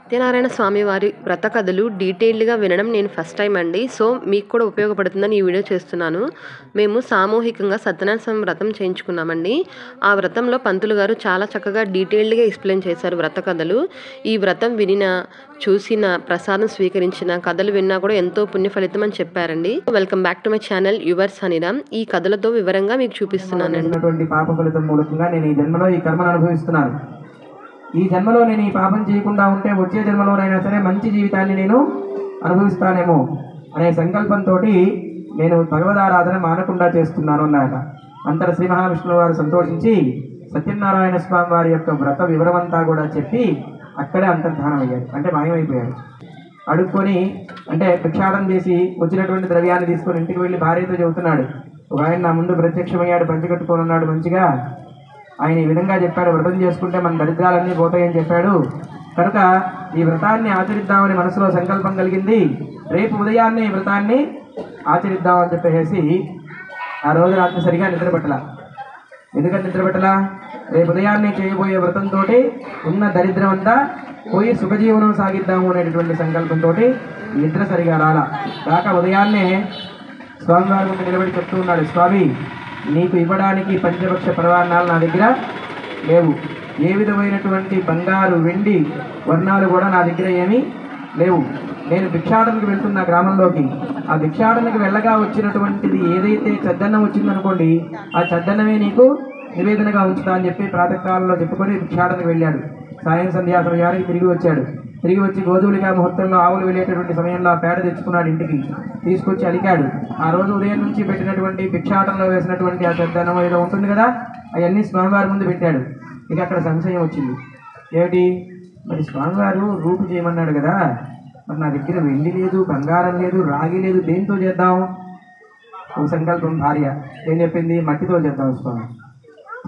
సత్యనారాయణ స్వామి వారి వ్రత కథలు డీటెయిల్డ్గా వినడం నేను ఫస్ట్ టైం అండి. సో మీకు కూడా ఉపయోగపడుతుందని ఈ వీడియో చేస్తున్నాను. మేము సామూహికంగా సత్యనారాయణ స్వామి వ్రతం చేయించుకున్నామండి. ఆ వ్రతంలో పంతులు గారు చాలా చక్కగా డీటెయిల్డ్గా ఎక్స్ప్లెయిన్ చేశారు వ్రత కథలు. ఈ వ్రతం వినిన, చూసిన, ప్రసాదం స్వీకరించిన, కథలు విన్నా కూడా ఎంతో పుణ్య ఫలితం అని చెప్పారండి. Welcome back to my channel yours Haniram. ఈ కథలతో వివరంగా మీకు చూపిస్తున్నానండి. పాప ఫలితం మూలకంగా నేను ఈ జన్మలో ఈ కర్మను అనుభవిస్తున్నాను. ఈ జన్మలో నేను ఈ పాపం చేయకుండా ఉంటే వచ్చే జన్మలోనైనా సరే మంచి జీవితాన్ని నేను అనుభవిస్తానేమో అనే సంకల్పంతో నేను భగవదారాధన మానకుండా చేస్తున్నాను అన్నారట. అంతట శ్రీ మహావిష్ణువు వారు సంతోషించి సత్యనారాయణ స్వామి వారి యొక్క వ్రత వివరమంతా కూడా చెప్పి అక్కడే అంతర్ధానం అయ్యారు, అంటే మాయమైపోయారు. అడుక్కొని అంటే భిక్షాటన చేసి వచ్చినటువంటి ద్రవ్యాన్ని తీసుకొని ఇంటికి వెళ్ళి భార్యతో చెబుతున్నాడు. ఒక ఆయన నా ముందు ప్రత్యక్షమయ్యాడు, పంచికట్టుకొని ఉన్నాడు మంచిగా. ఆయన ఈ విధంగా చెప్పాడు, వ్రతం చేసుకుంటే మన దరిద్రాలన్నీ పోతాయని చెప్పాడు. కనుక ఈ వ్రతాన్ని ఆచరిద్దామని మనసులో సంకల్పం కలిగింది. రేపు ఉదయాన్నే ఈ వ్రతాన్ని ఆచరిద్దామని చెప్పేసి ఆ రోజు రాత్రి సరిగా నిద్రపట్టలా. ఎందుకంటే నిద్రపట్టలా? రేపు ఉదయాన్నే చేయబోయే వ్రతంతో ఉన్న దరిద్రం అంతా పోయి సుఖజీవనం సాగిద్దాము అనేటటువంటి సంకల్పంతో నిద్ర సరిగా రాలా. కాక ఉదయాన్నే స్వామివారి ముందు నిలబడి చెప్తూ ఉన్నాడు, స్వామి నీకు ఇవ్వడానికి పంచపక్ష పరవాన్నాలు నా దగ్గర లేవు. ఏ విధమైనటువంటి బంగారు, వెండి, వర్ణాలు కూడా నా దగ్గర ఏమీ లేవు. నేను భిక్షాటనకు వెళ్తున్న గ్రామంలోకి. ఆ భిక్షాటనకు వెళ్ళగా వచ్చినటువంటిది ఏదైతే చద్దన్నం వచ్చిందనుకోండి, ఆ చద్దన్నమే నీకు నివేదనగా ఉంచుతా అని చెప్పి ప్రాతకాలంలో చెప్పుకొని భిక్షాటనకు వెళ్ళాడు. సాయం సంధ్యా సమయానికి తిరిగి వచ్చాడు. తిరిగి వచ్చి గోధువులిగా ముహూర్తంలో ఆవులు వెళ్ళేటటువంటి సమయంలో ఆ పేడ తెచ్చుకున్నాడు. ఇంటికి తీసుకొచ్చి అలికాడు. ఆ రోజు ఉదయం నుంచి పెట్టినటువంటి భిక్షాటనలో వేసినటువంటి ఆ చద్దన్నం ఏదో ఉంటుంది కదా, అవన్నీ స్వామివారి ముందు పెట్టాడు. ఇక అక్కడ సంశయం వచ్చింది. ఏమిటి మరి స్వామివారు రూపు చేయమన్నాడు కదా, మరి నా దగ్గర వెండి లేదు, బంగారం లేదు, రాగి లేదు, దేంతో చేద్దాం? ఒక సంకల్పం. భార్య ఏం చెప్పింది? మట్టితో చేద్దాం స్వామి.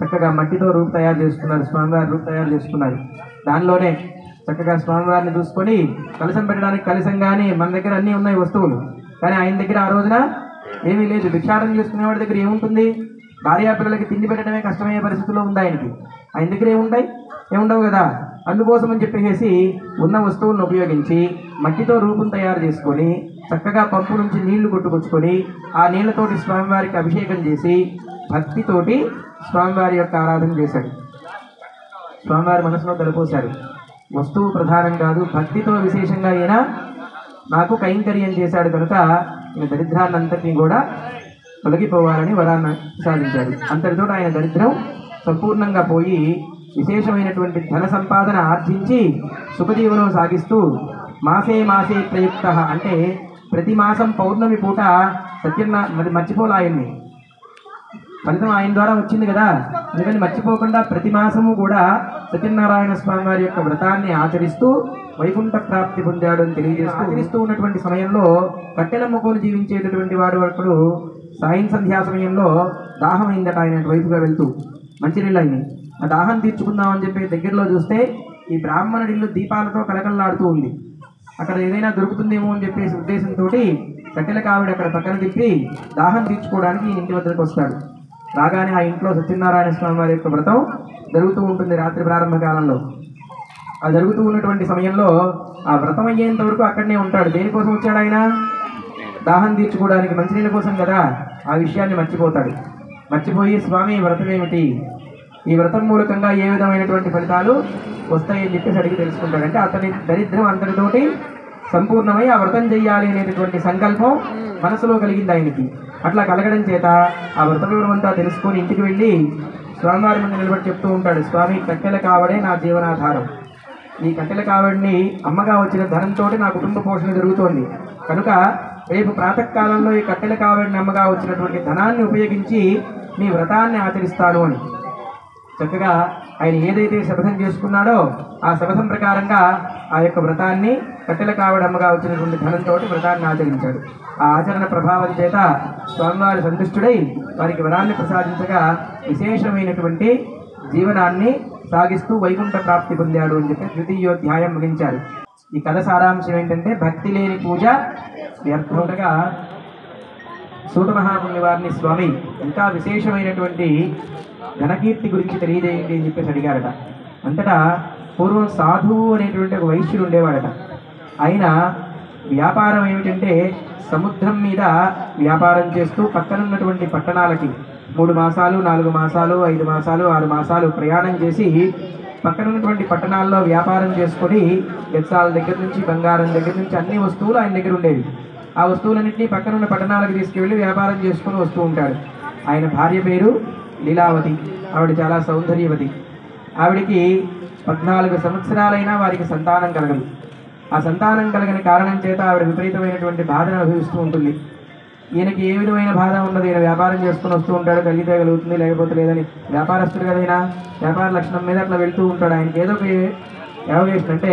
చక్కగా మట్టితో రూపు తయారు చేసుకున్నారు. స్వామివారి రూపు తయారు చేసుకున్నారు. దానిలోనే చక్కగా స్వామివారిని చూసుకొని కలశం పెట్టడానికి కలశం కానీ మన దగ్గర అన్నీ ఉన్నాయి వస్తువులు, కానీ ఆయన దగ్గర ఆ రోజున ఏమీ లేదు. భిక్షాటన చేసుకునేవాడి దగ్గర ఏముంటుంది? భార్యాపిల్లలకి తిండి పెట్టడమే కష్టమయ్యే పరిస్థితుల్లో ఉంది ఆయనకి. ఆయన దగ్గర ఏముంటాయి? ఏముండవు కదా. అందుకోసం అని చెప్పేసి ఉన్న వస్తువులను ఉపయోగించి మట్టితో రూపం తయారు చేసుకొని చక్కగా పంపు నుంచి నీళ్లు కొట్టుకొచ్చుకొని ఆ నీళ్లతోటి స్వామివారికి అభిషేకం చేసి భక్తితోటి స్వామివారి యొక్క ఆరాధన చేశాడు. స్వామివారి మనసులో తలపోశారు. వస్తువు ప్రధానం కాదు, భక్తితో విశేషంగా ఈయన నాకు కైంకర్యం చేశాడు కనుక ఈయన దరిద్రాన్నంతటినీ కూడా తొలగిపోవాలని వరాన్ని సాధించాడు. అంతటితో ఆయన దరిద్రం సంపూర్ణంగా పోయి విశేషమైనటువంటి ధన సంపాదన ఆర్జించి సుఖజీవనం సాగిస్తూ మాసే మాసే ప్రయుక్త అంటే ప్రతి మాసం పౌర్ణమి పూట మరి మర్చిపోలే ఆయన్ని. ఫలితం ఆయన ద్వారా వచ్చింది కదా, అందుకని మర్చిపోకుండా ప్రతి మాసము కూడా సత్యనారాయణ స్వామి వారి యొక్క వ్రతాన్ని ఆచరిస్తూ వైకుంఠ ప్రాప్తి పొందాడు అని ఆచరిస్తూ ఉన్నటువంటి సమయంలో కట్టెల మొక్కలు జీవించేటటువంటి వాడు అప్పుడు సాయం సంధ్యా సమయంలో దాహం అయిందట. ఆయన వైపుగా వెళ్తూ మంచినీళ్ళు అయింది. ఆ దాహం తీర్చుకుందామని చెప్పి దగ్గరలో చూస్తే ఈ బ్రాహ్మణుడి ఇల్లు దీపాలతో కలకలలాడుతూ ఉంది. అక్కడ ఏదైనా దొరుకుతుందేమో అని చెప్పేసి ఉద్దేశంతో కట్టెల కావిడి అక్కడ పక్కన తిప్పి దాహం తీర్చుకోవడానికి ఈ ఇంటి వద్దకు వస్తాడు. రాగానే ఆ ఇంట్లో సత్యనారాయణ స్వామి వారి యొక్క వ్రతం జరుగుతూ ఉంటుంది రాత్రి ప్రారంభ కాలంలో. ఆ జరుగుతూ ఉన్నటువంటి సమయంలో ఆ వ్రతం అయ్యేంత వరకు అక్కడనే ఉంటాడు. దేనికోసం వచ్చాడు ఆయన? దాహం తీర్చుకోవడానికి, మంచినీళ్ళ కోసం కదా. ఆ విషయాన్ని మర్చిపోతాడు. మర్చిపోయి స్వామి వ్రతం ఏమిటి, ఈ వ్రతం మూలకంగా ఏ విధమైనటువంటి ఫలితాలు వస్తాయని చెప్పేసి అడిగి తెలుసుకుంటాడు. అంటే అతని దరిద్రం అంతటితోటి సంపూర్ణమై ఆ వ్రతం చెయ్యాలి అనేటటువంటి సంకల్పం మనసులో కలిగింది ఆయనకి. అట్లా కలగడం చేత ఆ వ్రత వివరం అంతా తెలుసుకొని ఇంటికి వెళ్ళి స్వామివారి ముందు నిలబడి చెప్తూ ఉంటాడు, స్వామి కట్టెల కావడే నా జీవనాధారం. ఈ కట్టెల కావడిని అమ్మగా వచ్చిన ధనంతో నా కుటుంబ పోషణ జరుగుతోంది కనుక రేపు ప్రాతకాలంలో ఈ కట్టెల కావడిని అమ్మగా వచ్చినటువంటి ధనాన్ని ఉపయోగించి మీ వ్రతాన్ని ఆచరిస్తాను అని చక్కగా ఆయన ఏదైతే శపథం చేసుకున్నాడో ఆ శపథం ప్రకారంగా ఆ యొక్క వ్రతాన్ని కట్టెల కావడమ్మగా వచ్చినటువంటి ధనంతో వ్రతాన్ని ఆచరించాడు. ఆ ఆచరణ ప్రభావం చేత స్వామివారి సంతుష్టుడై వారికి వరాన్ని ప్రసాదించగా విశేషమైనటువంటి జీవనాన్ని సాగిస్తూ వైకుంఠ ప్రాప్తి పొందాడు అని చెప్పి ద్వితీయోధ్యాయం ముగించారు. ఈ కథ సారాంశం ఏంటంటే భక్తి లేని పూజ వ్యర్థంగా సూత మహాముని వారిని స్వామి ఇంకా విశేషమైనటువంటి ఘనకీర్తి గురించి తెలియజేయండి అని చెప్పేసి అడిగారట. అంతటా పూర్వం సాధువు అనేటువంటి ఒక వైశ్యుడు ఉండేవాడట. ఆయన వ్యాపారం ఏమిటంటే సముద్రం మీద వ్యాపారం చేస్తూ పక్కనున్నటువంటి పట్టణాలకి 3 మాసాలు 4 మాసాలు 5 మాసాలు 6 మాసాలు ప్రయాణం చేసి పక్కనున్నటువంటి పట్టణాల్లో వ్యాపారం చేసుకొని గెచ్చాల దగ్గర నుంచి బంగారం దగ్గర నుంచి అన్ని వస్తువులు ఆయన దగ్గర ఉండేవి. ఆ వస్తువులన్నింటినీ పక్కనున్న పట్టణాలకు తీసుకువెళ్ళి వ్యాపారం చేసుకుని వస్తూ ఉంటాడు. ఆయన భార్య పేరు లీలావతి. ఆవిడ చాలా సౌందర్యవతి. ఆవిడికి 14 సంవత్సరాలైనా వారికి సంతానం కలగదు. ఆ సంతానం కలిగిన కారణం చేత ఆవిడ విపరీతమైనటువంటి బాధను అనుభవిస్తూ ఉంటుంది. ఈయనకి ఏ విధమైన బాధ ఉండదు. ఈయన వ్యాపారం చేసుకుని వస్తూ ఉంటాడు, కలిగితే కలుగుతుంది లేకపోతే లేదని. వ్యాపారస్తుడు కదైనా వ్యాపార లక్షణం మీద అట్లా వెళ్తూ ఉంటాడు. ఆయనకి ఏదో ఒక యావగేషన్ అంటే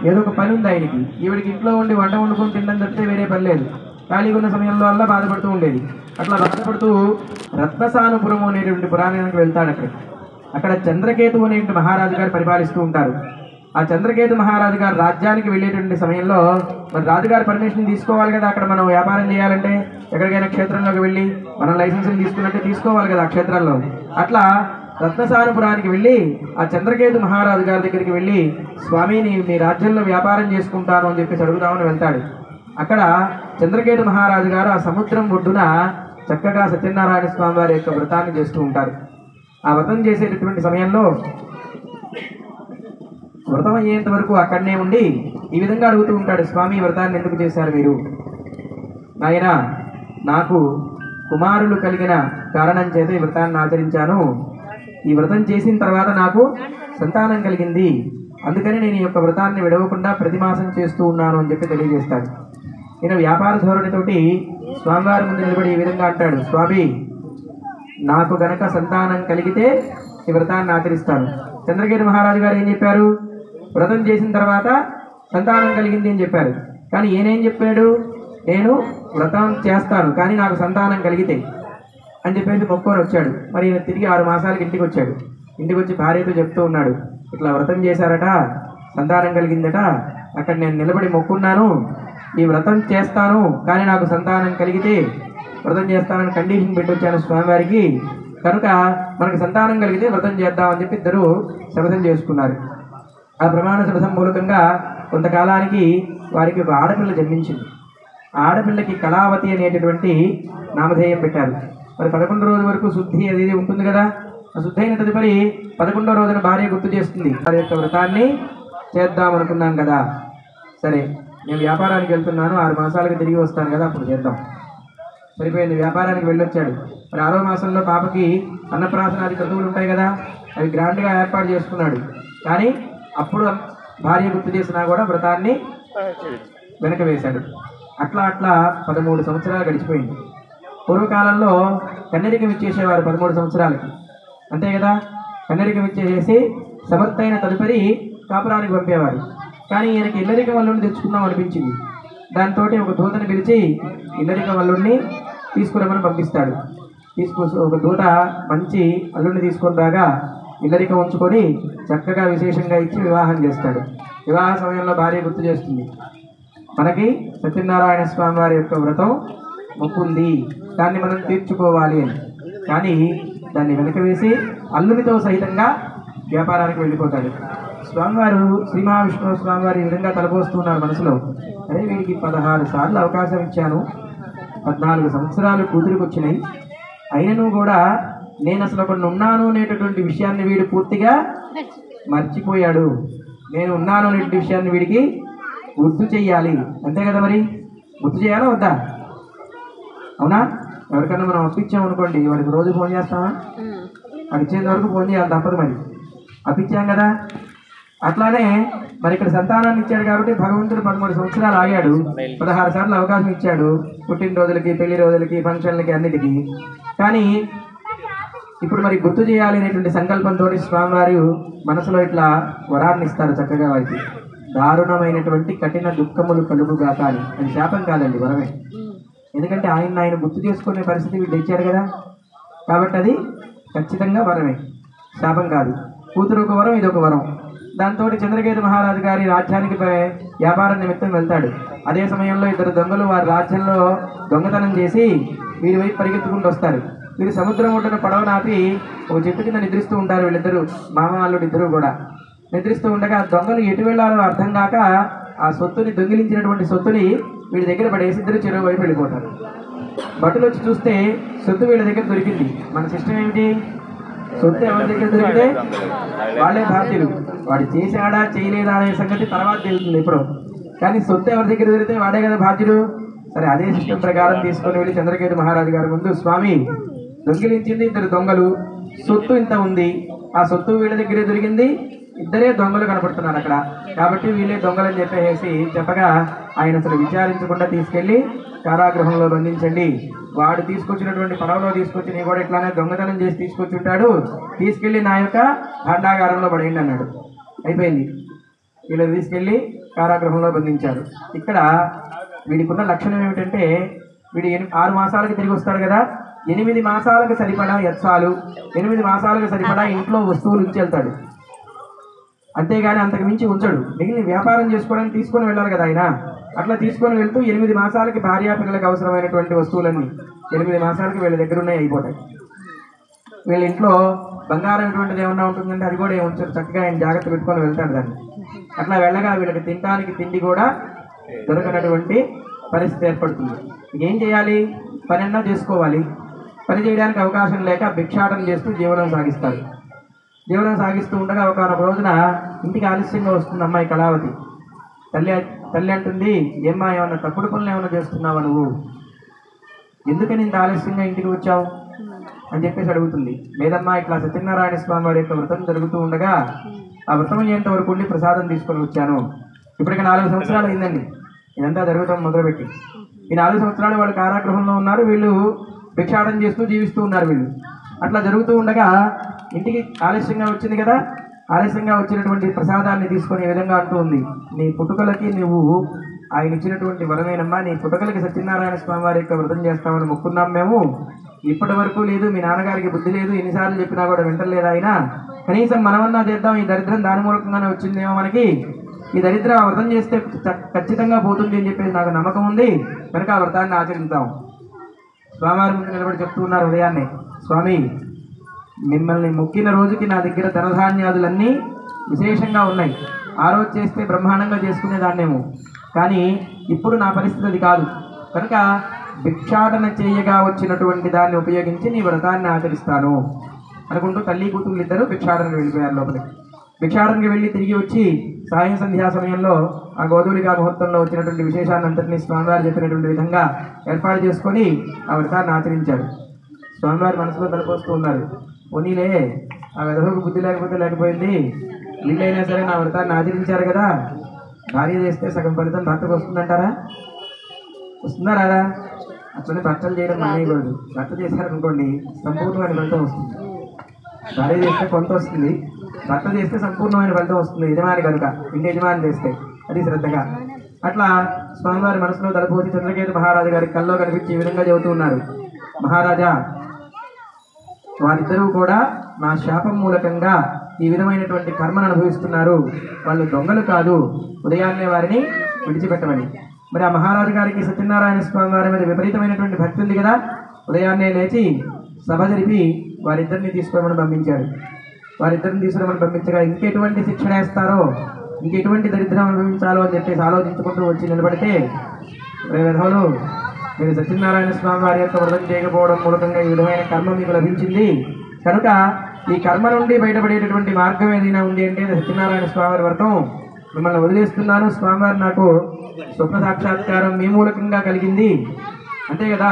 ఏదో ఒక పని ఉంది ఆయనకి. ఈవిడికి ఇంట్లో ఉండి వంట వండుకొని తినడం తప్పితే వేరే పని లేదు. ఖాళీగా ఉన్న సమయంలో వల్ల బాధపడుతూ ఉండేది. అట్లా బాధపడుతూ రత్నసానుపురం అనేటువంటి పురాణానికి వెళ్తాడు. అక్కడ చంద్రకేతు అనేటువంటి మహారాజు గారు పరిపాలిస్తూ ఉంటారు. ఆ చంద్రకేతు మహారాజు గారు రాజ్యానికి వెళ్ళేటువంటి సమయంలో మరి రాజుగారి పర్మిషన్ తీసుకోవాలి కదా. అక్కడ మనం వ్యాపారం చేయాలంటే ఎక్కడికైనా క్షేత్రంలోకి వెళ్ళి మనం లైసెన్సులు తీసుకున్నట్టే తీసుకోవాలి కదా ఆ క్షేత్రంలో. అట్లా రత్నసానుపురానికి వెళ్ళి ఆ చంద్రకేతు మహారాజు గారి దగ్గరికి వెళ్ళి, స్వామిని మీ రాజ్యంలో వ్యాపారం చేసుకుంటాను అని చెప్పేసి అడుగుదామని వెళ్తాడు. అక్కడ చంద్రకేతు మహారాజు గారు ఆ సముద్రం ఒడ్డున చక్కగా సత్యనారాయణ స్వామి వారి యొక్క వ్రతాన్ని చేస్తూ ఉంటారు. ఆ వ్రతం చేసేటటువంటి సమయంలో వ్రతం అయ్యేంత వరకు అక్కడనే ఉండి ఈ విధంగా అడుగుతూ ఉంటాడు, స్వామి వ్రతాన్ని ఎందుకు చేశారు మీరు? నాయన, నాకు కుమారులు కలిగిన కారణం చేత ఈ వ్రతాన్ని ఆచరించాను. ఈ వ్రతం చేసిన తర్వాత నాకు సంతానం కలిగింది. అందుకని నేను ఈ యొక్క వ్రతాన్ని విడవకుండా ప్రతి మాసం చేస్తూ ఉన్నాను అని చెప్పి తెలియజేస్తాడు. ఈయన వ్యాపార ధోరణితోటి స్వామివారి ముందు నిలబడి ఈ విధంగా అంటాడు, స్వామి నాకు గనక సంతానం కలిగితే ఈ వ్రతాన్ని ఆచరిస్తాను. చంద్రకేతు మహారాజు గారు ఏం చెప్పారు? వ్రతం చేసిన తర్వాత సంతానం కలిగింది అని చెప్పారు. కానీ ఈయనేం చెప్పాడు? నేను వ్రతం చేస్తాను కానీ నాకు సంతానం కలిగితే అని చెప్పేసి మొక్కుకొని వచ్చాడు. మరి ఈయన తిరిగి 6 మాసాలకి ఇంటికి వచ్చాడు. ఇంటికి వచ్చి భార్యతో చెప్తూ ఉన్నాడు, ఇట్లా వ్రతం చేశారట, సంతానం కలిగిందట, అక్కడ నేను నిలబడి మొక్కున్నాను, ఈ వ్రతం చేస్తాను కానీ నాకు సంతానం కలిగితే వ్రతం చేస్తానని కండిషన్ పెట్టి వచ్చాను స్వామివారికి, కనుక మనకు సంతానం కలిగితే వ్రతం చేద్దామని చెప్పి ఇద్దరు శపథం చేసుకున్నారు. ఆ ప్రమాణ శపథం మూలకంగా కొంతకాలానికి వారికి ఒక ఆడపిల్ల జన్మించింది. ఆ ఆడపిల్లకి కళావతి అనేటటువంటి నామధేయం పెట్టారు. మరి 11 రోజుల వరకు శుద్ధి అది ఉంటుంది కదా. ఆ శుద్ధి అయిన తదుపరి 11వ రోజున భార్య గుర్తు చేస్తుంది, వారి యొక్క వ్రతాన్ని చేద్దామనుకున్నాం కదా, సరే నేను వ్యాపారానికి వెళ్తున్నాను, 6 మాసాలకు తిరిగి వస్తాను కదా, అప్పుడు చేద్దాం. సరిపోయింది. వ్యాపారానికి వెళ్ళొచ్చాడు. మరి 6వ మాసంలో పాపకి అన్నప్రాసనాది క్రతువులు ఉంటాయి కదా, అవి గ్రాండ్గా ఏర్పాటు చేసుకున్నాడు. కానీ అప్పుడు భార్య గుర్తు చేసినా కూడా వ్రతాన్ని వెనక వేశాడు. అట్లా 13 సంవత్సరాలు గడిచిపోయింది. పూర్వకాలంలో కన్నెరికం ఇచ్చేసేవారు 13 సంవత్సరాలకి, అంతే కదా. కన్నెరికం ఇచ్చేసేసి సమర్థైన తదుపరి కాపురానికి పంపేవారు. కానీ ఈయనకి ఇల్లరికం వల్లుని తెచ్చుకుందాం అనిపించింది. దాంతో ఒక దూతని పిలిచి ఇల్లరికం వల్లుడిని తీసుకురమని పంపిస్తాడు. ఒక దూత మంచి అల్లుడిని తీసుకొని రాగా ఇల్లరికం ఉంచుకొని చక్కగా విశేషంగా ఇచ్చి వివాహం చేస్తాడు. వివాహ సమయంలో భార్య గుర్తు చేస్తుంది, మనకి సత్యనారాయణ స్వామి వారి యొక్క వ్రతం మొక్కుంది, దాన్ని మనం తీర్చుకోవాలి అని. కానీ దాన్ని వెనక వేసి అల్లునితో సహితంగా వ్యాపారానికి వెళ్ళిపోతాడు. స్వామివారు శ్రీ మహావిష్ణువు స్వామివారు ఈ విధంగా తలపోస్తున్నారు మనసులో, అరే వీడికి 16 సార్లు అవకాశం ఇచ్చాను, 14 సంవత్సరాలు కూతురికి వచ్చినాయి, అయినను కూడా నేను అసలు ఒకడు ఉన్నాను అనేటటువంటి విషయాన్ని వీడు పూర్తిగా మర్చిపోయాడు. నేను ఉన్నాను అనేటువంటి విషయాన్ని వీడికి గుర్తు చెయ్యాలి, అంతే కదా. మరి గుర్తు చేయాలా వద్దా? అవునా? ఎవరికన్నా మనం అప్పించామనుకోండి, వాడికి రోజు ఫోన్ చేస్తామా? వాడు ఇచ్చేంత వరకు ఫోన్ చేయాలి, తప్పదు. మరి అప్పించాం కదా. అట్లానే మరి ఇక్కడ సంతానాన్ని ఇచ్చాడు కాబట్టి భగవంతుడు 13 సంవత్సరాలు ఆగాడు, 16 సార్లు అవకాశం ఇచ్చాడు, పుట్టినరోజులకి, పెళ్లి రోజులకి, ఫంక్షన్లకి, అన్నిటికీ. కానీ ఇప్పుడు మరి గుర్తు చేయాలి అనేటువంటి సంకల్పంతో స్వామివారు మనసులో ఇట్లా వరాన్ని ఇస్తారు చక్కగా వారికి. దారుణమైనటువంటి కఠిన దుఃఖములు కలుగుగాక అని. అది శాపం కాదండి, వరమే. ఎందుకంటే ఆయన గుర్తు చేసుకునే పరిస్థితి వీళ్ళు ఇచ్చారు కదా, కాబట్టి అది ఖచ్చితంగా వరమే, శాపం కాదు. కూతురు ఒక వరం, ఇది ఒక వరం. దాంతో చంద్రకేతు మహారాజు గారి రాజ్యానికి వ్యాపారం నిమిత్తం వెళ్తాడు. అదే సమయంలో 2 దొంగలు వారి రాజ్యంలో దొంగతనం చేసి వీరి వైపు పరిగెత్తుకుంటూ వస్తారు. వీరు సముద్రం ఒడ్డున పడవ నాపి ఒక చెట్టు కింద నిద్రిస్తూ ఉంటారు. వీళ్ళిద్దరూ మామ అల్లుడు ఇద్దరు కూడా నిద్రిస్తూ ఉండగా దొంగలు ఎటు వెళ్ళాలో అర్థం కాక ఆ సొత్తుని దొంగిలించినటువంటి సొత్తుని వీడి దగ్గర పడేసి ఇద్దరు చెరువు వైపు వెళ్ళిపోతారు. భటులు వచ్చి చూస్తే సొత్తు వీళ్ళ దగ్గర దొరికింది. మన సిస్టమ్ ఏమిటి, సొత్తు ఎవరి దగ్గర దొరికితే వాళ్ళే బాధ్యులు. వాడు చేశాడా చేయలేదా అనే సంగతి తర్వాత తెలుస్తుంది ఎప్పుడు, కానీ సొత్తు ఎవరి దగ్గర దొరికితే వాడే కదా బాధ్యుడు. సరే, అదే సిస్టమ్ ప్రకారం తీసుకొని వెళ్ళి చంద్రకేతు మహారాజు గారి ముందు, స్వామి దొంగిలించింది ఇద్దరు దొంగలు, సొత్తు ఇంత ఉంది, ఆ సొత్తు వీళ్ళ దగ్గరే దొరికింది, ఇద్దరే దొంగలు కనపడుతున్నారు అక్కడ, కాబట్టి వీళ్ళే దొంగలని చెప్పేసి చెప్పగా ఆయన అసలు విచారించకుండా తీసుకెళ్లి కారాగృహంలో బంధించండి. వాడు తీసుకొచ్చినటువంటి పడవలో తీసుకొచ్చి నీ కూడా ఇట్లానే దొంగతనం చేసి తీసుకొచ్చి ఉంటాడు, తీసుకెళ్లి నా యొక్క భాండాగారంలో పడేయండి అన్నాడు. అయిపోయింది. వీళ్ళు తీసుకెళ్లి కారాగృహంలో బంధించారు. ఇక్కడ వీడికున్న లక్షణం ఏమిటంటే, వీడు 6 మాసాలకు తిరిగి వస్తాడు కదా, 8 మాసాలకు సరిపడా యత్సాలు, 8 మాసాలకు సరిపడా ఇంట్లో వస్తువులు ఉంచి వెళ్తాడు. అంతేగాని అంతకు మించి ఉంచడు. మిగిలిన వ్యాపారం చేసుకోవడానికి తీసుకొని వెళ్ళాలి కదా ఆయన. అట్లా తీసుకొని వెళ్తూ 8 మాసాలకి భార్యా పిల్లలకు అవసరమైనటువంటి వస్తువులన్నీ 8 మాసాలకి వీళ్ళ దగ్గర ఉన్నాయి, అయిపోతాయి. వీళ్ళ ఇంట్లో బంగారం ఎటువంటిది ఏమన్నా ఉంటుందంటే అది కూడా ఏమి ఉంచారు, చక్కగా ఆయన జాగ్రత్త పెట్టుకొని వెళ్తాడు దాన్ని. అట్లా వెళ్ళగా వీళ్ళకి తినడానికి తిండి కూడా దొరకనటువంటి పరిస్థితి ఏర్పడుతుంది. ఏం చేయాలి, పని అన్నా చేసుకోవాలి. పని చేయడానికి అవకాశం లేక భిక్షాటన చేస్తూ జీవనం సాగిస్తారు. జీవనం సాగిస్తూ ఉండగా ఒకనొక రోజున ఇంటికి ఆలస్యంగా వస్తుంది అమ్మాయి కళావతి. తల్లి అంటుంది, ఏమ్మా ఏమన్నా తప్పుడు పనులు ఏమన్నా చేస్తున్నావా నువ్వు, ఎందుకని ఇంత ఆలస్యంగా ఇంటికి వచ్చావు అని చెప్పేసి అడుగుతుంది. లేదమ్మా, ఇట్లా సత్యనారాయణ స్వామి వారి యొక్క వ్రతం జరుగుతూ ఉండగా ఆ వ్రతం అయ్యేంత వరకు ఉండి ప్రసాదం తీసుకొని వచ్చాను. ఇప్పటికి 4 సంవత్సరాలు అయిందండి ఇదంతా జరుగుతాం మొదలుపెట్టి. ఈ 4 సంవత్సరాలు వాళ్ళు కారాగృహంలో ఉన్నారు, వీళ్ళు భిక్షాటన చేస్తూ జీవిస్తూ ఉన్నారు వీళ్ళు. అట్లా జరుగుతూ ఉండగా ఇంటికి ఆలస్యంగా వచ్చింది కదా, ఆలస్యంగా వచ్చినటువంటి ప్రసాదాన్ని తీసుకొని ఈ విధంగా అంటూ ఉంది, నీ పుట్టుకలకి నువ్వు ఆయన ఇచ్చినటువంటి వరమేనమ్మా, నీ పుట్టుకలకి సత్యనారాయణ స్వామి వారి యొక్క వ్రతం చేస్తామని మొక్కున్నాం మేము, ఇప్పటి వరకు లేదు, మీ నాన్నగారికి బుద్ధి లేదు, ఎన్నిసార్లు చెప్పినా కూడా వింటలేదు ఆయన, కనీసం మనమన్నా చేద్దాం, ఈ దరిద్రం దాని మూలకంగానే వచ్చిందేమో మనకి, ఈ దరిద్రం వ్రతం చేస్తే ఖచ్చితంగా పోతుంది అని చెప్పేసి నాకు నమ్మకం ఉంది, కనుక ఆ వ్రతాన్ని ఆచరిద్దాం. స్వామివారి ముందు నిలబడి చెప్తూ ఉన్నారు ఉదయాన్నే, స్వామి మిమ్మల్ని మొక్కిన రోజుకి నా దగ్గర ధనధాన్యాదులన్నీ విశేషంగా ఉన్నాయి, ఆ రోజు చేస్తే బ్రహ్మాండంగా చేసుకునేదాన్నేమో, కానీ ఇప్పుడు నా పరిస్థితి అది కాదు, కనుక భిక్షాటన చేయగా వచ్చినటువంటి దాన్ని ఉపయోగించి నీ వ్రతాన్ని ఆచరిస్తాను అనుకుంటూ తల్లి కూతుళ్ళు ఇద్దరు భిక్షాటనకి వెళ్ళిపోయారు లోపలికి. భిక్షాటనకి వెళ్ళి తిరిగి వచ్చి సాయం సంధ్యా సమయంలో ఆ గోధూలికా ముహూర్తంలో వచ్చినటువంటి విశేషాన్ని అంతటినీ స్వామివారు చెప్పినటువంటి విధంగా ఏర్పాటు చేసుకొని ఆ వ్రతాన్ని ఆచరించారు. స్వామివారి మనసులో తలపోస్తూ ఉన్నారు, పోనీలే ఆ వెధవకు బుద్ధి లేకపోయింది, వీళ్ళైనా సరే నా వ్రతాన్ని ఆచరించారు కదా, భార్య చేస్తే సగం ఫలితం భర్తకు వస్తుందంటారా, వస్తుందా రాదా? అట్లనే భర్తలు చేయడం మానేయకూడదు. భర్త చేశారనుకోండి సంపూర్ణమైన ఫలితం వస్తుంది, భార్య చేస్తే కొంత వస్తుంది, భర్త చేస్తే సంపూర్ణమైన ఫలితం వస్తుంది. యజమాని కనుక, ఇంటి యజమాని చేస్తే అది శ్రద్ధగా. అట్లా స్వామివారి మనసులో తలపోసి చంద్రకేతు మహారాజు గారి కల్లో కనిపించి ఈ విధంగా చెబుతూ ఉన్నారు, మహారాజా వారిద్దరూ కూడా నా శాపం మూలకంగా ఈ విధమైనటువంటి కర్మను అనుభవిస్తున్నారు, వాళ్ళు దొంగలు కాదు, ఉదయాన్నే వారిని విడిచిపెట్టమని. మరి ఆ మహారాజు గారికి సత్యనారాయణ స్వామి వారి మీద విపరీతమైనటువంటి భక్తి ఉంది కదా, ఉదయాన్నే లేచి సభ జరిపి వారిద్దరిని తీసుకోమని పంపించాడు. వారిద్దరిని తీసుకురమని పంపించగా ఇంకెటువంటి శిక్షణ వేస్తారో, ఇంకెటువంటి దరిద్రం అనుభవించాలో అని చెప్పేసి ఆలోచించుకుంటూ వచ్చి నిలబడితే, విధవులు మీరు సత్యనారాయణ స్వామి వారి యొక్క వ్రతం చేయకపోవడం మూలకంగా ఈ విధమైన కర్మ మీకు లభించింది, కనుక ఈ కర్మ నుండి బయటపడేటటువంటి మార్గం ఏదైనా ఉంది అంటే సత్యనారాయణ స్వామి వారి వ్రతం, మిమ్మల్ని వదిలేస్తున్నాను. స్వామివారు నాకు స్వప్న సాక్షాత్కారం మీ మూలకంగా కలిగింది, అంతే కదా,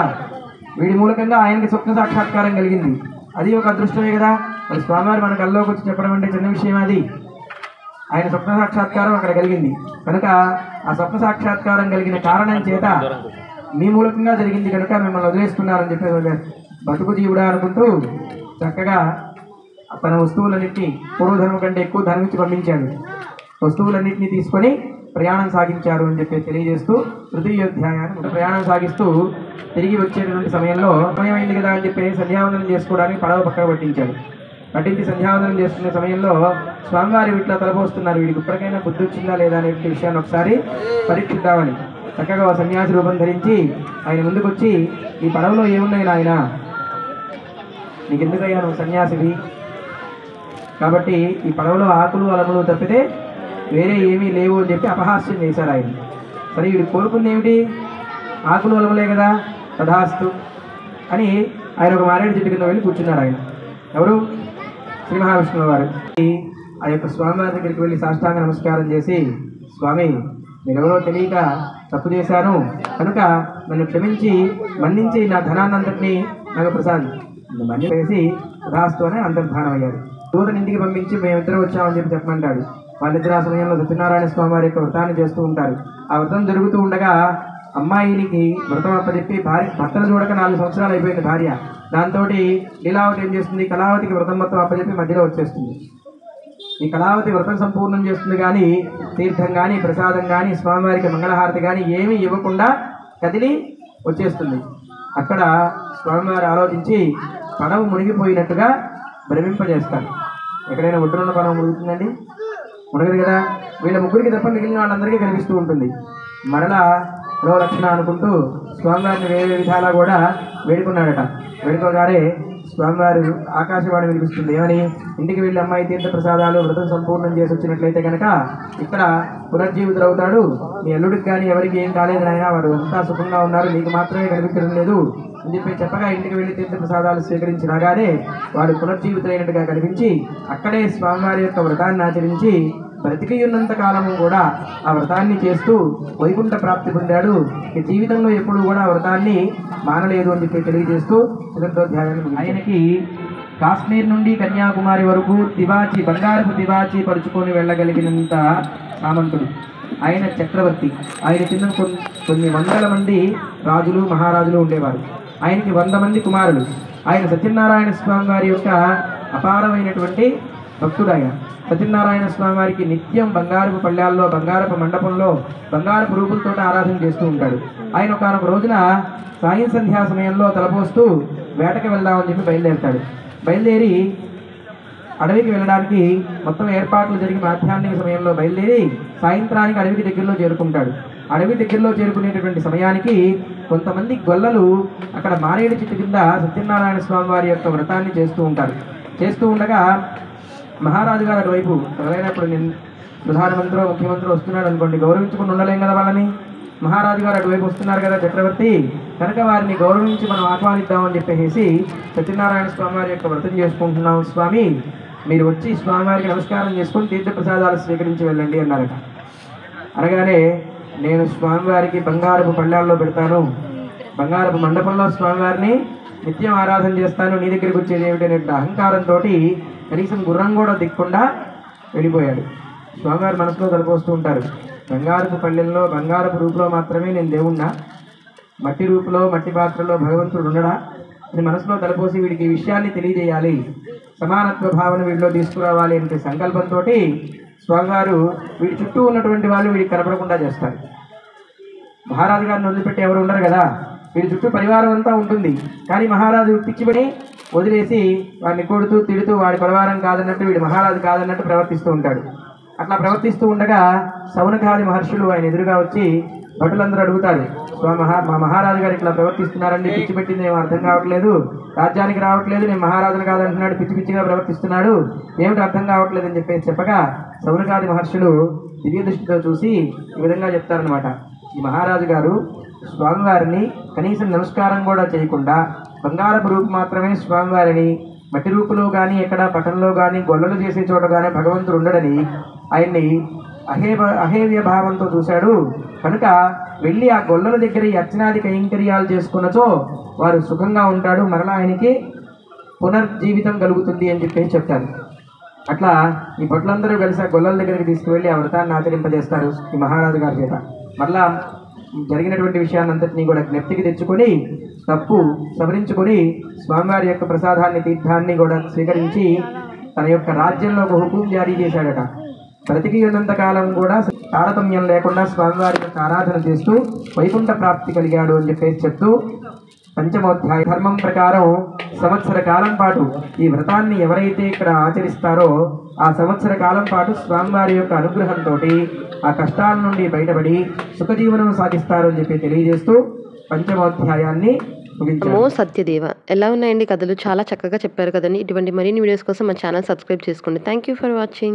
వీడి మూలకంగా ఆయనకి స్వప్న సాక్షాత్కారం కలిగింది, అది ఒక అదృష్టమే కదా. మరి స్వామివారు మన కల్లోకి వచ్చి చెప్పడం అంటే చిన్న విషయం, అది ఆయన స్వప్న సాక్షాత్కారం అక్కడ కలిగింది, కనుక ఆ స్వప్న సాక్షాత్కారం కలిగిన కారణం చేత మీ మూలకంగా జరిగింది కనుక మిమ్మల్ని వదిలేస్తున్నారని చెప్పి బతుకు జీవుడా అనుకుంటూ చక్కగా తన వస్తువులన్నింటినీ పూర్వధనం కంటే ఎక్కువ ధనం ఇచ్చి పంపించాడు. వస్తువులన్నింటినీ తీసుకొని ప్రయాణం సాగించారు అని చెప్పి తెలియజేస్తూ తృతీయోధ్యాయాన్ని ప్రయాణం సాగిస్తూ తిరిగి వచ్చేటువంటి సమయంలో సమయం అయింది కదా అని చెప్పి సంధ్యావందనం చేసుకోవడానికి పడవ పక్కన పట్టించాడు. పట్టించి సంధ్యావందనం చేసుకునే సమయంలో స్వామివారి వీటిలో తలపోస్తున్నారు, వీడికి ఇప్పటికైనా బుద్ధి వచ్చిందా లేదా అనే విషయాన్ని ఒకసారి పరీక్షిద్దామని చక్కగా సన్యాసి రూపం ధరించి ఆయన ముందుకు వచ్చి, ఈ పడవలో ఏమున్నాయి నాయన, నీకెందుకయ్యా నువ్వు సన్యాసివి, కాబట్టి ఈ పడవలో ఆకులు అలములు తప్పితే వేరే ఏమీ లేవు అని చెప్పి అపహాస్యం చేశారు ఆయన. సరే వీడు కోరుకుంది ఏమిటి? ఆకులు అలములే కదా, తథాస్తు అని ఆయన ఒక మారేడు చెట్టు కింద వెళ్ళి కూర్చున్నారు. ఆయన ఎవరు? శ్రీ మహావిష్ణువు వారు. ఆ యొక్క స్వామివారి దగ్గరికి వెళ్ళి సాష్టాంగ నమస్కారం చేసి, స్వామి మీరెవరో తెలియక తప్పు చేశాను కనుక నన్ను క్షమించి మన్నించి నా ధనాన్నంతటినీ నాకు ప్రసాదం మన్ని వేసి తథాస్తు అని అంతర్ధానం అయ్యారు. దూతని ఇంటికి పంపించి మేమిద్దరం వచ్చామని చెప్పి చెప్పమంటాడు. వాళ్ళిద్దరు ఆ సమయంలో సత్యనారాయణ స్వామి వారి యొక్క వ్రతాన్ని చేస్తూ ఉంటారు. ఆ వ్రతం జరుగుతూ ఉండగా అమ్మాయినికి వ్రతం అప్పచెప్పి భర్తను చూడక 4 సంవత్సరాలు అయిపోయింది భార్య. దాంతో లీలావతి ఏం చేస్తుంది? కళావతికి వ్రతం మొత్తం అప్పచెప్పి మధ్యలో వచ్చేస్తుంది. ఈ కళావతి వ్రతం సంపూర్ణం చేస్తుంది, కానీ తీర్థం కానీ ప్రసాదం కానీ స్వామివారికి మంగళహారతి కానీ ఏమీ ఇవ్వకుండా కదిలి వచ్చేస్తుంది. అక్కడ స్వామివారు ఆలోచించి పడవ మునిగిపోయినట్టుగా భ్రమింపజేస్తారు. ఎక్కడైనా ఒడ్డునున్న పడవ మునుగుతుందండి? మునగదు కదా. వీళ్ళ ముగ్గురికి తప్ప మిగిలిన వాళ్ళందరికీ కనిపిస్తూ ఉంటుంది. మరలా రక్షణ అనుకుంటూ స్వామివారిని వేరే విధాలా కూడా వేడుకున్నాడట. వేడుకోగానే స్వామివారు ఆకాశవాణి వినిపిస్తుంది. ఏమని? ఇంటికి వెళ్ళి అమ్మాయి తీర్థ ప్రసాదాలు వ్రతం సంపూర్ణం చేసి వచ్చినట్లయితే కనుక ఇక్కడ పునర్జీవితులు అవుతాడు. మీ అల్లుడికి కానీ ఎవరికి ఏం కాలేదు నాయన, వారు అంతా సుఖంగా ఉన్నారు, నీకు మాత్రమే కనిపించడం లేదు అని చెప్పి చెప్పగా ఇంటికి వెళ్ళి తీర్థ ప్రసాదాలు స్వీకరించి రాగానే వారు పునర్జీవితులైనట్టుగా కనిపించి అక్కడే స్వామివారి యొక్క వ్రతాన్ని ఆచరించి బ్రతికి ఉన్నంత కాలము కూడా ఆ వ్రతాన్ని చేస్తూ వైకుంఠ ప్రాప్తి పొందాడు. ఈ జీవితంలో ఎప్పుడు కూడా వ్రతాన్ని మానలేదు అని చెప్పి తెలియజేస్తూ 4వ అధ్యాయాన్ని ఆయనకి కాశ్మీర్ నుండి కన్యాకుమారి వరకు తివాచి బంగారపు తివాచి పరుచుకొని వెళ్ళగలిగినంత సామంతుడు ఆయన. చక్రవర్తి. ఆయన కింద కొన్ని వందల మంది రాజులు మహారాజులు ఉండేవారు. ఆయనకి 100 మంది కుమారులు. ఆయన సత్యనారాయణ స్వామి వారి యొక్క అపారమైనటువంటి భక్తుడు. ఆయన సత్యనారాయణ స్వామి వారికి నిత్యం బంగారపు పళ్ళాల్లో, బంగారపు మండపంలో, బంగారపు రూపులతో ఆరాధన చేస్తూ ఉంటాడు. ఆయన ఒకనొక రోజున సాయం సంధ్యా సమయంలో తలపోస్తూ వేటకి వెళ్దామని చెప్పి బయలుదేరుతాడు. బయలుదేరి అడవికి వెళ్ళడానికి మొత్తం ఏర్పాట్లు జరిగి మాధ్యాహ్నిక సమయంలో బయలుదేరి సాయంత్రానికి అడవికి దగ్గరలో చేరుకుంటాడు. అడవి దగ్గరలో చేరుకునేటటువంటి సమయానికి కొంతమంది గొల్లలు అక్కడ మారేడు చెట్టు కింద సత్యనారాయణ స్వామి వారి యొక్క వ్రతాన్ని చేస్తూ ఉంటారు. చేస్తూ ఉండగా మహారాజు గారు అటువైపు ఎవరైనప్పుడు నేను ప్రధానమంత్రి ముఖ్యమంత్రి వస్తున్నాడు అనుకోండి, గౌరవించుకుని ఉండలేం కదా వాళ్ళని. మహారాజు గారు అటువైపు వస్తున్నారు కదా చక్రవర్తి, కనుక వారిని గౌరవించి మనం ఆహ్వానిద్దామని చెప్పేసి సత్యనారాయణ స్వామి వారి యొక్క వ్రతం చేసుకుంటున్నాం స్వామి, మీరు వచ్చి స్వామివారికి నమస్కారం చేసుకొని తీర్థప్రసాదాలు స్వీకరించి వెళ్ళండి అన్నారట. అనగానే నేను స్వామివారికి బంగారపు పళ్ళాల్లో పెడతాను, బంగారపు మండపంలో స్వామివారిని నిత్యం ఆరాధన చేస్తాను, నీ దగ్గరికి వచ్చేది ఏమిటనే అహంకారంతో కనీసం గుర్రం కూడా దిక్కుండా వెళ్ళిపోయాడు. స్వామివారి మనసులో తలపోస్తూ ఉంటారు, బంగారపు పళ్ళెల్లో బంగారపు రూపులో మాత్రమే నేను దేవుణ్ణా, మట్టి రూపులో మట్టి పాత్రలో భగవంతుడు ఉండడా అని మనసులో తలపోసి వీడికి ఈ విషయాన్ని తెలియజేయాలి, సమానత్వ భావన వీడిలో తీసుకురావాలి అంటే సంకల్పంతో స్వామివారు వీడి చుట్టూ ఉన్నటువంటి వాళ్ళు వీడికి కనపడకుండా చేస్తారు. మహారాజు గారిని వదిలిపెట్టి ఎవరు ఉండరు కదా, వీడి చుట్టూ పరివారం అంతా ఉంటుంది. కానీ మహారాజు పిచ్చిపడి వదిలేసి వాడిని కొడుతూ తిడుతూ వాడి పరివారం కాదన్నట్టు వీడి మహారాజు కాదన్నట్టు ప్రవర్తిస్తూ ఉంటాడు. అట్లా ప్రవర్తిస్తూ ఉండగా సౌనకాది మహర్షులు ఆయన ఎదురుగా వచ్చి భటులందరూ అడుగుతారు, మా మహారాజు గారు ఇట్లా ప్రవర్తిస్తున్నారండి, పిచ్చి పెట్టింది ఏమో అర్థం కావట్లేదు, రాజ్యానికి రావట్లేదు, నేను మహారాజును కాదంటున్నాడు, పిచ్చి పిచ్చిగా ప్రవర్తిస్తున్నాడు, ఏమిటి అర్థం కావట్లేదు అని చెప్పేసి చెప్పగా సౌనకాది మహర్షులు దివ్య దృష్టితో చూసి ఈ విధంగా చెప్తారనమాట, ఈ మహారాజు గారు స్వామివారిని కనీసం నమస్కారం కూడా చేయకుండా బంగారపు రూపు మాత్రమే స్వామివారిని, మట్టి రూపులో కానీ ఎక్కడ పట్టణంలో కానీ గొల్లలు చేసే చోట కానీ భగవంతుడు ఉండడని ఆయన్ని అహేవ్య భావంతో చూశాడు. కనుక వెళ్ళి ఆ గొల్లల దగ్గర ఈ అర్చనాది కైంకర్యాలు చేసుకున్నచో వారు సుఖంగా ఉంటాడు, మరలా ఆయనకి పునర్జీవితం కలుగుతుంది అని చెప్పి చెప్తారు. అట్లా ఈ భటులందరూ కలిసి ఆ గొల్లల దగ్గరికి తీసుకువెళ్ళి ఆ వ్రతాన్ని ఆచరింపజేస్తారు ఈ మహారాజు గారి చేత. మరలా జరిగినటువంటి విషయాన్ని అంతటినీ కూడా జ్ఞప్తికి తెచ్చుకొని తప్పు సవరించుకొని స్వామివారి యొక్క ప్రసాదాన్ని తీర్థాన్ని కూడా స్వీకరించి తన యొక్క రాజ్యంలో ఒక హుకుం జారీ చేశాడట. బ్రతికి ఉన్నంత కాలం కూడా తారతమ్యం లేకుండా స్వామివారి యొక్క ఆరాధన చేస్తూ వైకుంఠ ప్రాప్తి కలిగాడు అని చెప్పేసి చెప్తూ పంచమోధ్యాయ ధర్మం ప్రకారం సంవత్సర కాలం పాటు ఈ వ్రతాన్ని ఎవరైతే ఇక్కడ ఆచరిస్తారో ఆ సంవత్సర కాలం పాటు స్వామివారి యొక్క అనుగ్రహంతో ఆ కష్టాల నుండి బయటపడి సుఖజీవనం సాగిస్తారు అని చెప్పి తెలియజేస్తూ పంచమోధ్యాయాన్ని ముగించాను. నమో సత్యదేవ. ఎలా ఉన్నాయండి కథలు? చాలా చక్కగా చెప్పారు కదండి. ఇటువంటి మరిన్ని వీడియోస్ కోసం మా ఛానల్ సబ్స్క్రైబ్ చేసుకోండి. Thank you for watching.